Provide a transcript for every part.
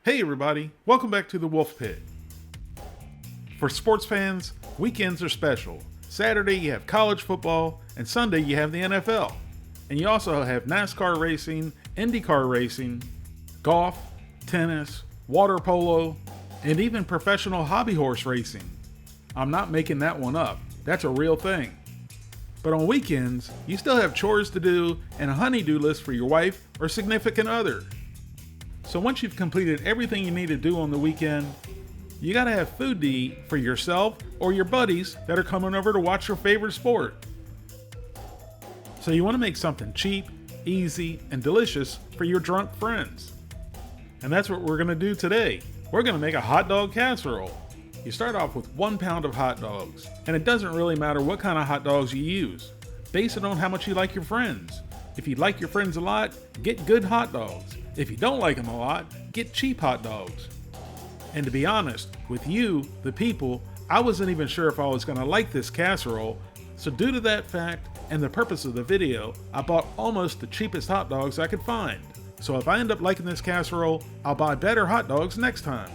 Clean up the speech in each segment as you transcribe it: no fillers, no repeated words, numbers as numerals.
Hey everybody, welcome back to the Wolf Pit. For sports fans, weekends are special. Saturday you have college football, and Sunday you have the NFL. And you also have NASCAR racing, IndyCar racing, golf, tennis, water polo, and even professional hobby horse racing. I'm not making that one up, that's a real thing. But on weekends, you still have chores to do and a honey-do list for your wife or significant other. So once you've completed everything you need to do on the weekend, you gotta have food to eat for yourself or your buddies that are coming over to watch your favorite sport. So you wanna make something cheap, easy, and delicious for your drunk friends. And that's what we're gonna do today. We're gonna make a hot dog casserole. You start off with 1 pound of hot dogs, and it doesn't really matter what kind of hot dogs you use. Base it on how much you like your friends. If you like your friends a lot, get good hot dogs. If you don't like them a lot, get cheap hot dogs. And to be honest, with you, the people, I wasn't even sure if I was going to like this casserole, so due to that fact and the purpose of the video, I bought almost the cheapest hot dogs I could find. So if I end up liking this casserole, I'll buy better hot dogs next time.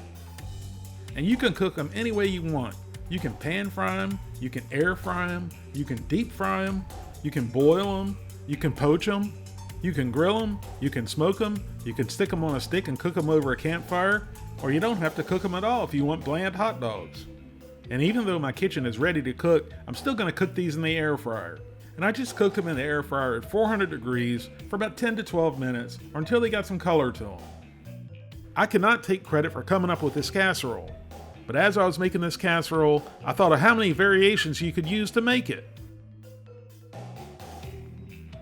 And you can cook them any way you want. You can pan fry them, you can air fry them, you can deep fry them, you can boil them, you can poach them, you can grill them, you can smoke them, you can stick them on a stick and cook them over a campfire, or you don't have to cook them at all if you want bland hot dogs. And even though my kitchen is ready to cook, I'm still going to cook these in the air fryer. And I just cooked them in the air fryer at 400 degrees for about 10 to 12 minutes or until they got some color to them. I cannot take credit for coming up with this casserole, but as I was making this casserole, I thought of how many variations you could use to make it.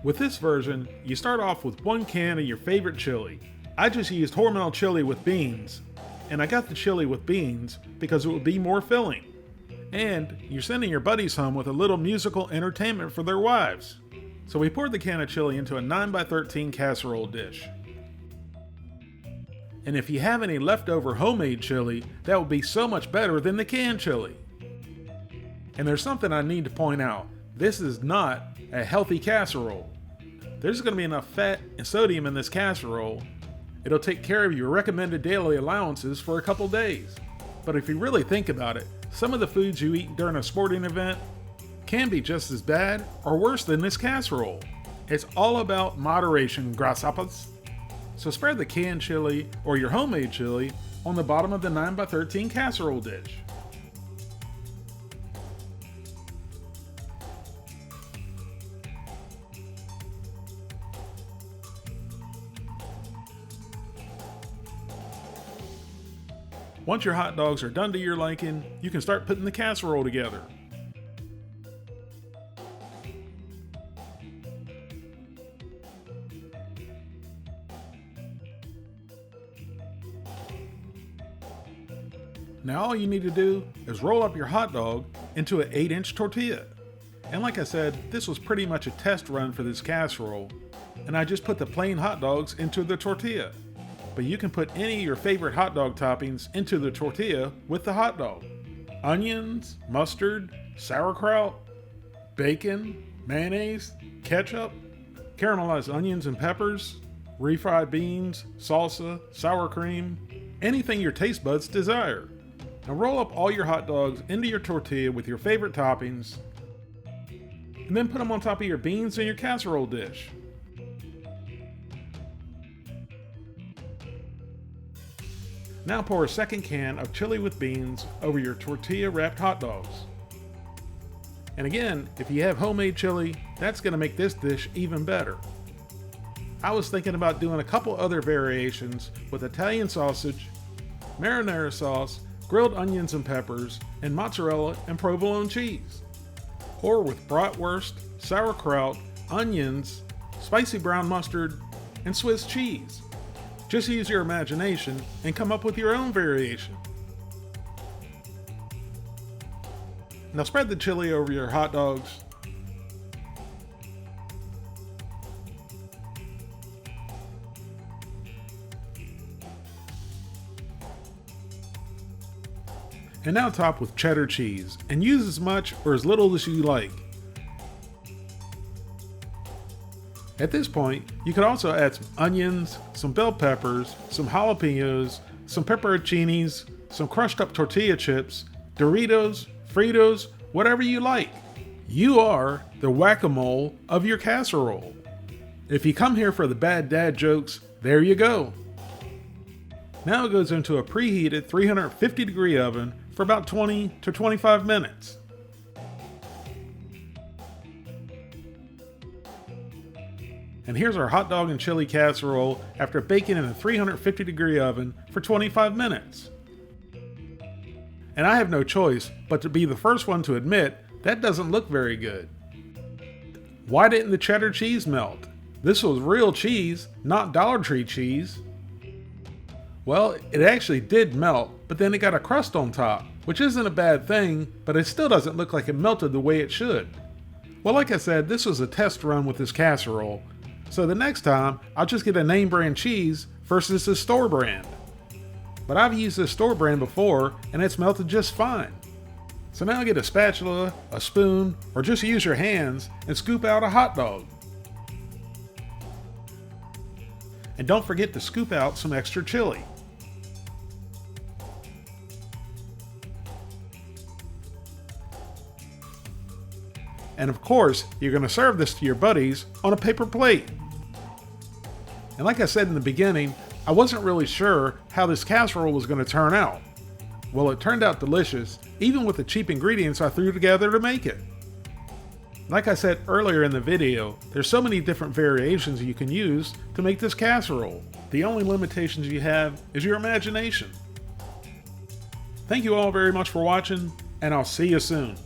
With this version, you start off with 1 can of your favorite chili. I just used Hormel chili with beans, and I got the chili with beans because it would be more filling. And you're sending your buddies home with a little musical entertainment for their wives. So we poured the can of chili into a 9x13 casserole dish. And if you have any leftover homemade chili, that would be so much better than the canned chili. And there's something I need to point out. This is not a healthy casserole. There's going to be enough fat and sodium in this casserole. It'll take care of your recommended daily allowances for a couple days. But if you really think about it, some of the foods you eat during a sporting event can be just as bad or worse than this casserole. It's all about moderation, grasshoppers. So spread the canned chili or your homemade chili on the bottom of the 9x13 casserole dish. Once your hot dogs are done to your liking, you can start putting the casserole together. Now all you need to do is roll up your hot dog into an 8-inch tortilla. And like I said, this was pretty much a test run for this casserole, and I just put the plain hot dogs into the tortilla. But you can put any of your favorite hot dog toppings into the tortilla with the hot dog. Onions, mustard, sauerkraut, bacon, mayonnaise, ketchup, caramelized onions and peppers, refried beans, salsa, sour cream, anything your taste buds desire. Now roll up all your hot dogs into your tortilla with your favorite toppings, and then put them on top of your beans in your casserole dish. Now pour a second can of chili with beans over your tortilla wrapped hot dogs. And again, if you have homemade chili, that's going to make this dish even better. I was thinking about doing a couple other variations with Italian sausage, marinara sauce, grilled onions and peppers, and mozzarella and provolone cheese. Or with bratwurst, sauerkraut, onions, spicy brown mustard, and Swiss cheese. Just use your imagination and come up with your own variation. Now spread the chili over your hot dogs. And now top with cheddar cheese, and use as much or as little as you like. At this point, you could also add some onions, some bell peppers, some jalapenos, some pepperoncinis, some crushed up tortilla chips, Doritos, Fritos, whatever you like. You are the whack-a-mole of your casserole. If you come here for the bad dad jokes, there you go. Now it goes into a preheated 350 degree oven for about 20 to 25 minutes. And here's our hot dog and chili casserole after baking in a 350 degree oven for 25 minutes. And I have no choice but to be the first one to admit that doesn't look very good. Why didn't the cheddar cheese melt? This was real cheese, not Dollar Tree cheese. Well, it actually did melt, but then it got a crust on top, which isn't a bad thing, but it still doesn't look like it melted the way it should. Well, like I said, this was a test run with this casserole, so the next time I'll just get a name brand cheese versus the store brand. But I've used this store brand before and it's melted just fine. So now get a spatula, a spoon, or just use your hands and scoop out a hot dog. And don't forget to scoop out some extra chili. And of course, you're going to serve this to your buddies on a paper plate. And like I said in the beginning, I wasn't really sure how this casserole was going to turn out. Well, it turned out delicious, even with the cheap ingredients I threw together to make it. Like I said earlier in the video, there's so many different variations you can use to make this casserole. The only limitations you have is your imagination. Thank you all very much for watching, and I'll see you soon.